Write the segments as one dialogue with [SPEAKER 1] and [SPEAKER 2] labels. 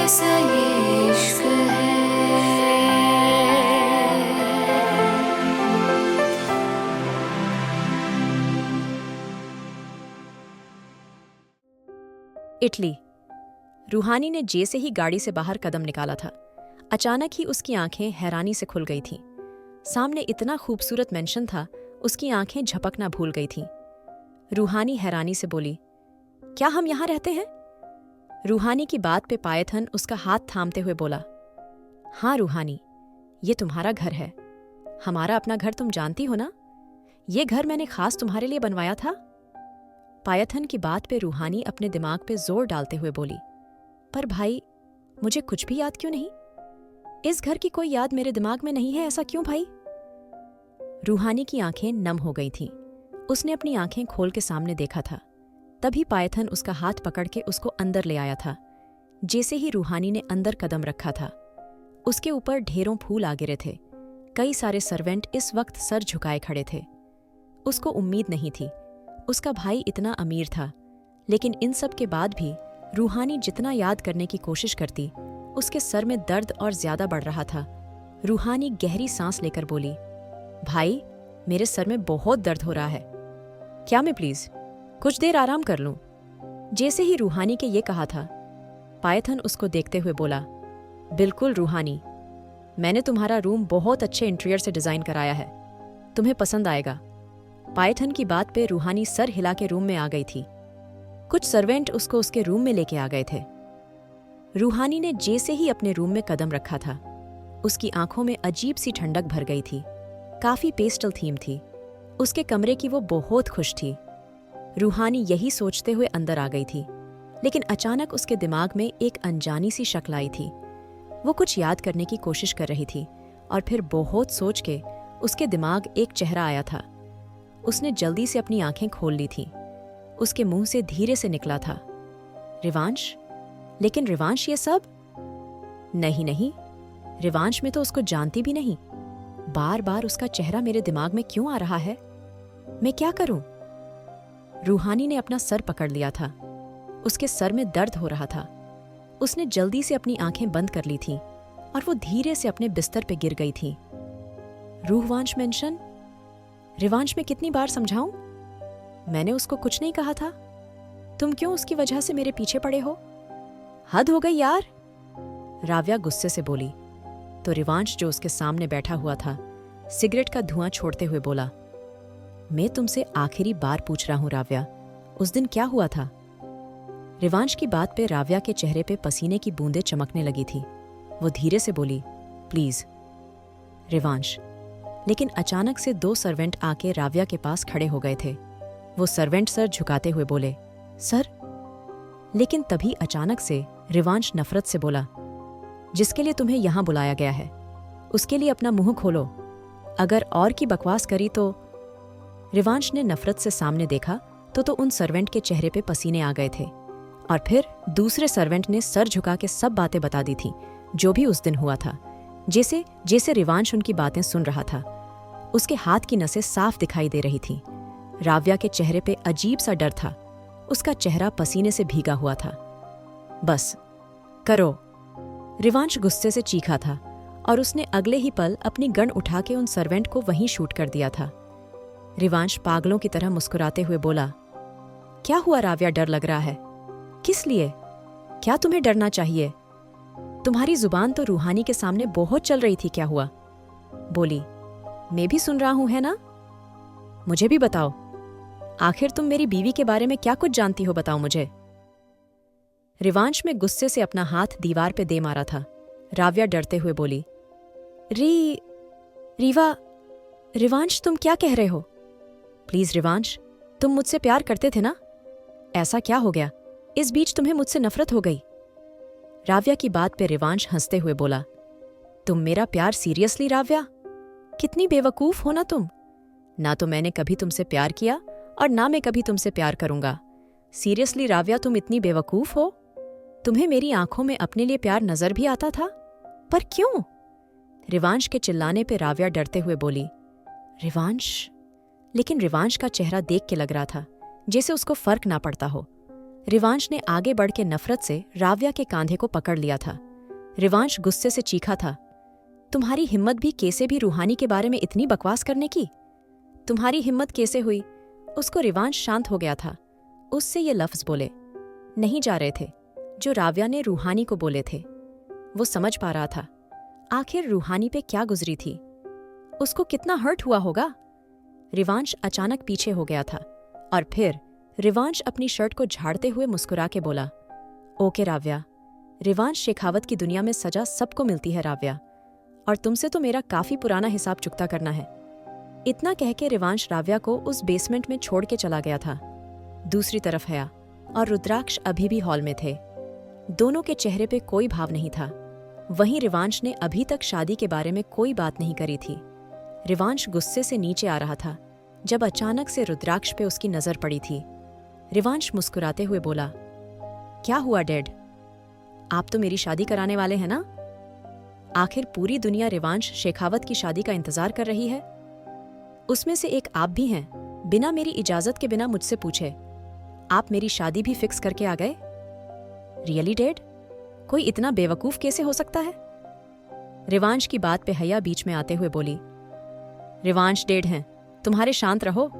[SPEAKER 1] कैसा ये इश्क है।
[SPEAKER 2] इटली। रूहानी ने जैसे ही गाड़ी से बाहर कदम निकाला था, अचानक ही उसकी आंखें हैरानी से खुल गई थीं। सामने इतना खूबसूरत मेंशन था, उसकी आंखें झपकना भूल गई थीं। रूहानी हैरानी से बोली, क्या हम यहाँ रहते हैं? रूहानी की बात पे पायथन उसका हाथ थामते हुए बोला, हाँ रूहानी, ये तुम्हारा घर है। हमारा अपना घर तुम जानती हो ना? ये घर मैंने खास तुम्हारे लिए बनवाया था। पायथन की बात पे रूहानी अपने दिमाग पे जोर डालते हुए बोली, पर भाई, मुझे कुछ भी याद क्यों नहीं? इस घर की कोई याद मेरे दिमाग में नहीं है, ऐसा क्यों भाई? रूहानी की आंखें नम हो गई थीं। उसने अपनी आंखें खोल के सामने देखा था। तभी पायथन उसका हाथ पकड़ के उसको अंदर ले आया था। जैसे ही रूहानी ने अंदर कदम रखा था, उसके ऊपर ढेरों फूल आ गिरे थे। कई सारे सर्वेंट इस वक्त सर झुकाए खड़े थे। उसको उम्मीद नहीं थी, उसका भाई इतना अमीर था, लेकिन इन सब के बाद भी रूहानी जितना याद करने की कोशिश करती, उसके सर में दर्द और ज्यादा बढ़ रहा था। रूहानी गहरी सांस लेकर बोली, भाई, मेरे सर में बहुत दर्द हो रहा है। क्या मैं प्लीज कुछ देर आराम कर लूं? जैसे ही रूहानी के ये कहा था, पायथन उसको देखते हुए बोला, बिल्कुल रूहानी, मैंने तुम्हारा रूम बहुत अच्छे इंटीरियर से डिजाइन कराया है, तुम्हें पसंद आएगा। पायथन की बात पे रूहानी सर हिला के रूम में आ गई थी। कुछ सर्वेंट उसको उसके रूम में लेके आ गए थे। रूहानी ने जैसे ही अपने रूम में कदम रखा था, उसकी आंखों में अजीब सी ठंडक भर गई थी। काफी पेस्टल थीम थी। उसके कमरे की वो बहुत खुश थी। रूहानी यही सोचते हुए अंदर आ गई थी, लेकिन अचानक उसके दिमाग में एक अनजानी सी शक्ल आई थी। वो कुछ याद करने की कोशिश कर रही थी और फिर बहुत सोच के उसके दिमाग एक चेहरा आया था। उसने जल्दी से अपनी आंखें खोल ली थीं। उसके मुंह से धीरे से निकला था, रिवांश। लेकिन रिवांश ये सब? नहीं नहीं, रिवांश में तो उसको जानती भी नहीं। बार बार उसका चेहरा मेरे दिमाग में क्यों आ रहा है? मैं क्या करूं? रूहानी ने अपना सर पकड़ लिया था। उसके सर में दर्द हो रहा था। उसने जल्दी से अपनी आंखें बंद कर ली थीं और वो धीरे से अपने बिस्तर पे गिर गई थी। रूहवांश मेंशन? रिवांश में कितनी बार समझाऊं? मैंने उसको कुछ नहीं कहा था। तुम क्यों उसकी वजह से मेरे पीछे पड़े हो? हद हो गई यार, राव्या गुस्से से बोली। तो रिवांश, जो उसके सामने बैठा हुआ था, सिगरेट का धुआं छोड़ते हुए बोला, मैं तुमसे आखिरी बार पूछ रहा हूं राव्या, उस दिन क्या हुआ था? रिवांश की बात पे राव्या के चेहरे पे पसीने की बूंदें चमकने लगी थी। वो धीरे से बोली, प्लीज। रिवांश। लेकिन अचानक से दो सर्वेंट आके राव्या के पास खड़े हो गए थे। वो सर्वेंट सर झुकाते हुए बोले, सर। लेकिन तभी अचानक से रिवांश नफरत से बोला, जिसके लिए तुम्हें यहां बुलाया गया है, उसके लिए अपना मुंह खोलो। अगर और की बकवास करी तो। रिवांश ने नफरत से सामने देखा तो उन सर्वेंट के चेहरे पे पसीने आ गए थे। और फिर दूसरे सर्वेंट ने सर झुका के सब बातें बता दी थी, जो भी उस दिन हुआ था। जैसे जैसे रिवांश उनकी बातें सुन रहा था, उसके हाथ की नसें साफ दिखाई दे रही थीं। राव्या के चेहरे पे अजीब सा डर था। उसका चेहरा पसीने से भीगा हुआ था। बस करो, रिवांश गुस्से से चीखा था और उसने अगले ही पल अपनी गन उठा के उन सर्वेंट को वहीं शूट कर दिया था। रिवांश पागलों की तरह मुस्कुराते हुए बोला, क्या हुआ राव्या, डर लग रहा है? किस लिए? क्या तुम्हें डरना चाहिए? तुम्हारी जुबान तो रूहानी के सामने बहुत चल रही थी, क्या हुआ? बोली, मैं भी सुन रहा हूं, है ना? मुझे भी बताओ, आखिर तुम मेरी बीवी के बारे में क्या कुछ जानती हो, बताओ मुझे। रिवांश में गुस्से से अपना हाथ दीवार पे दे मारा था। राव्या डरते हुए बोली, रीवा, रिवांश, तुम क्या कह रहे हो? प्लीज रिवांश, तुम मुझसे प्यार करते थे ना? ऐसा क्या हो गया? इस बीच तुम्हें मुझसे नफरत हो गई? राव्या की बात पे रिवांश हंसते हुए बोला, तुम मेरा प्यार सीरियसली राव्या? कितनी बेवकूफ हो ना तुम। ना तो मैंने कभी तुमसे प्यार किया और ना मैं कभी तुमसे प्यार करूंगा। सीरियसली राव्या, तुम इतनी बेवकूफ हो? तुम्हें मेरी आंखों में अपने लिए प्यार नजर भी आता था? पर क्यों? रिवांश के चिल्लाने पे राव्या डरते हुए बोली, रिवांश। लेकिन रिवांश का चेहरा देख के लग रहा था जैसे उसको फर्क ना पड़ता हो। रिवांश ने आगे बढ़ के नफरत से राव्या के कांधे को पकड़ लिया था। रिवांश गुस्से से चीखा था, तुम्हारी हिम्मत भी कैसे भी रूहानी के बारे में इतनी बकवास करने की? तुम्हारी हिम्मत कैसे हुई? उसको रिवांश शांत हो गया था। उससे ये लफ्ज बोले नहीं जा रहे थे जो राव्या ने रूहानी को बोले थे। वो समझ पा रहा था आखिर रूहानी पे क्या गुजरी थी, उसको कितना हर्ट हुआ होगा। रिवांश अचानक पीछे हो गया था और फिर रिवांश अपनी शर्ट को झाड़ते हुए मुस्कुरा के बोला, ओके राव्या, रिवांश शेखावत की दुनिया में सजा सबको मिलती है राव्या, और तुमसे तो मेरा काफी पुराना हिसाब चुकता करना है। इतना कह के रिवांश राव्या को उस बेसमेंट में छोड़ के चला गया था। दूसरी तरफ हया और रुद्राक्ष अभी भी हॉल में थे। दोनों के चेहरे पे कोई भाव नहीं था। वहीं रिवांश ने अभी तक शादी के बारे में कोई बात नहीं करी थी। रिवांश गुस्से से नीचे आ रहा था जब अचानक से रुद्राक्ष पे उसकी नजर पड़ी थी। रिवांश मुस्कुराते हुए बोला, क्या हुआ डैड? आप तो मेरी शादी कराने वाले हैं ना? आखिर पूरी दुनिया रिवांश शेखावत की शादी का इंतजार कर रही है। उसमें से एक आप भी हैं। बिना मेरी इजाजत के बिना मुझसे पूछे आप मेरी शादी भी फिक्स करके आ गए। Really dad? कोई इतना बेवकूफ कैसे हो सकता है? रिवांश की बात पे हया बीच में आते हुए बोली, रिवांश डैड हैं, तुम्हारे शांत रहो।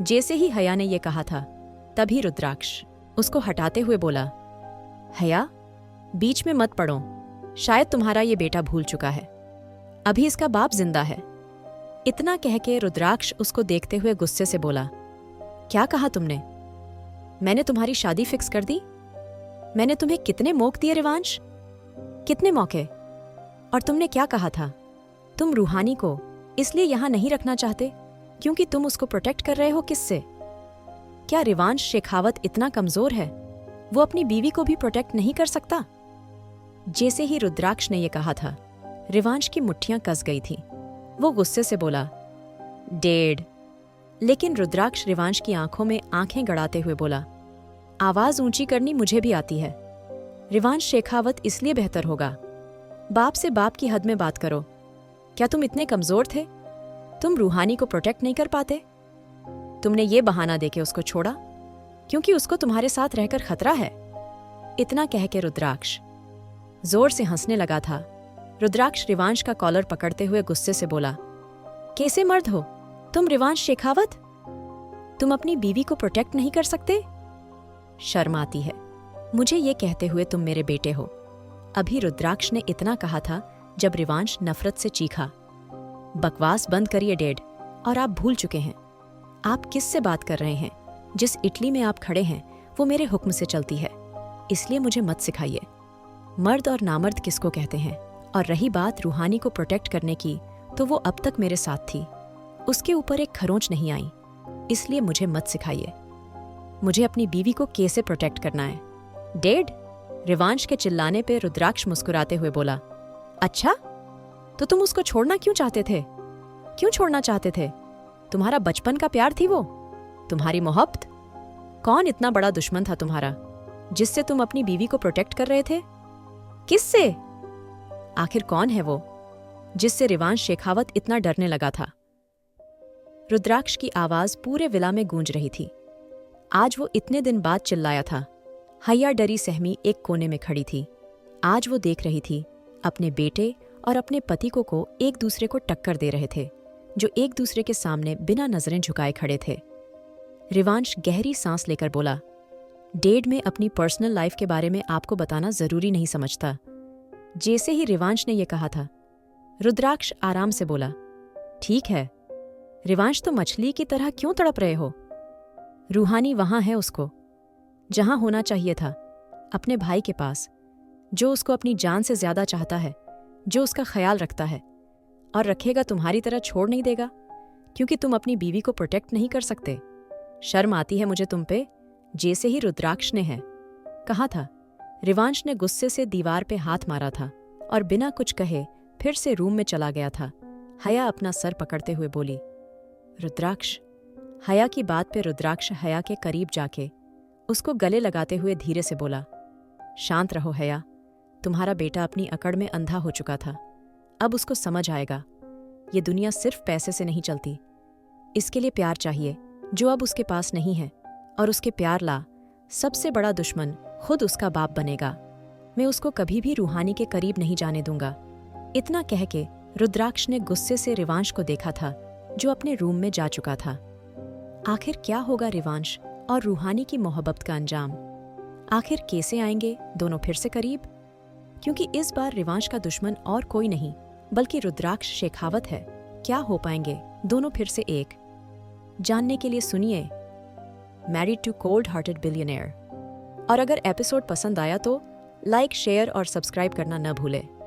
[SPEAKER 2] जैसे ही हया ने यह कहा था तभी रुद्राक्ष उसको हटाते हुए बोला, हया बीच में मत पड़ो, शायद तुम्हारा ये बेटा भूल चुका है, अभी इसका बाप जिंदा है। इतना कह के रुद्राक्ष उसको देखते हुए गुस्से से बोला, क्या कहा तुमने? मैंने तुम्हारी शादी फिक्स कर दी? मैंने तुम्हें कितने मौके दिए रिवांश, कितने मौके? और तुमने क्या कहा था? तुम रूहानी को इसलिए यहां नहीं रखना चाहते क्योंकि तुम उसको प्रोटेक्ट कर रहे हो। किससे? क्या रिवांश शेखावत इतना कमजोर है वो अपनी बीवी को भी प्रोटेक्ट नहीं कर सकता? जैसे ही रुद्राक्ष ने यह कहा था रिवांश की मुट्ठियां कस गई थी। वो गुस्से से बोला, डैड। लेकिन रुद्राक्ष रिवांश की आंखों में आंखें गड़ाते हुए बोला, आवाज ऊंची करनी मुझे भी आती है। रिवांश शेखावत इसलिए बेहतर होगा। बाप से बाप की हद में बात करो। क्या तुम इतने कमजोर थे? तुम रूहानी को प्रोटेक्ट नहीं कर पाते? तुमने ये बहाना देके उसको छोड़ा क्योंकि उसको तुम्हारे साथ रहकर खतरा है। इतना कह के रुद्राक्ष जोर से हंसने लगा था। रुद्राक्ष रिवांश का कॉलर पकड़ते हुए गुस्से से बोला, कैसे मर्द हो तुम रिवांश शेखावत? तुम अपनी बीवी को प्रोटेक्ट नहीं कर सकते? शर्म आती है मुझे ये कहते हुए तुम मेरे बेटे हो। अभी रुद्राक्ष ने इतना कहा था जब रिवांश नफरत से चीखा, बकवास बंद करिए डैड, और आप भूल चुके हैं आप किससे बात कर रहे हैं। जिस इटली में आप खड़े हैं वो मेरे हुक्म से चलती है, इसलिए मुझे मत सिखाइए। मर्द और नामर्द किसको कहते हैं? और रही बात रूहानी को प्रोटेक्ट करने की, तो वो अब तक मेरे साथ थी, उसके ऊपर एक खरोंच नहीं आई, इसलिए मुझे मत सिखाइए। मुझे अपनी बीवी को कैसे प्रोटेक्ट करना है। डैड? रिवांश के चिल्लाने पे रुद्राक्ष मुस्कुराते हुए बोला, अच्छा तो तुम उसको छोड़ना क्यों चाहते थे? क्यों छोड़ना चाहते थे? तुम्हारा बचपन का प्यार थी वो, तुम्हारी मोहब्बत? कौन इतना बड़ा दुश्मन था तुम्हारा जिससे तुम अपनी बीवी को प्रोटेक्ट कर रहे थे? किससे? आखिर कौन है वो जिससे रिवांश शेखावत इतना डरने लगा था? रुद्राक्ष की आवाज पूरे विला में गूंज रही थी। आज वो इतने दिन बाद चिल्लाया था। हया डरी सहमी एक कोने में खड़ी थी। आज वो देख रही थी अपने बेटे और अपने पति को एक दूसरे को टक्कर दे रहे थे, जो एक दूसरे के सामने बिना नजरें झुकाए खड़े थे। रिवांश गहरी सांस लेकर बोला, डैड में अपनी पर्सनल लाइफ के बारे में आपको बताना जरूरी नहीं समझता। जैसे ही रिवांश ने यह कहा था रुद्राक्ष आराम से बोला, ठीक है रिवांश, तो मछली की तरह क्यों तड़प रहे हो? रूहानी वहां है उसको जहां होना चाहिए था, अपने भाई के पास, जो उसको अपनी जान से ज्यादा चाहता है, जो उसका ख्याल रखता है और रखेगा, तुम्हारी तरह छोड़ नहीं देगा क्योंकि तुम अपनी बीवी को प्रोटेक्ट नहीं कर सकते। शर्म आती है मुझे तुम पे। जैसे ही रुद्राक्ष ने है कहा था, रिवांश ने गुस्से से दीवार पे हाथ मारा था और बिना कुछ कहे फिर से रूम में चला गया था। हया अपना सर पकड़ते हुए बोली, रुद्राक्ष। हया की बात पे रुद्राक्ष हया के करीब जाके उसको गले लगाते हुए धीरे से बोला, शांत रहो हया, तुम्हारा बेटा अपनी अकड़ में अंधा हो चुका था, अब उसको समझ आएगा ये दुनिया सिर्फ पैसे से नहीं चलती। इसके लिए प्यार चाहिए जो अब उसके पास नहीं है, और उसके प्यार ला सबसे बड़ा दुश्मन खुद उसका बाप बनेगा। मैं उसको कभी भी रूहानी के करीब नहीं जाने दूंगा। इतना कह के रुद्राक्ष ने गुस्से से रिवांश को देखा था, जो अपने रूम में जा चुका था। आखिर क्या होगा रिवांश और रूहानी की मोहब्बत का अंजाम? आखिर कैसे आएंगे दोनों फिर से करीब? क्योंकि इस बार रिवांश का दुश्मन और कोई नहीं बल्कि रुद्राक्ष शेखावत है। क्या हो पाएंगे दोनों फिर से एक? जानने के लिए सुनिए married to cold hearted billionaire. और अगर एपिसोड पसंद आया तो लाइक, शेयर और सब्सक्राइब करना न भूलें।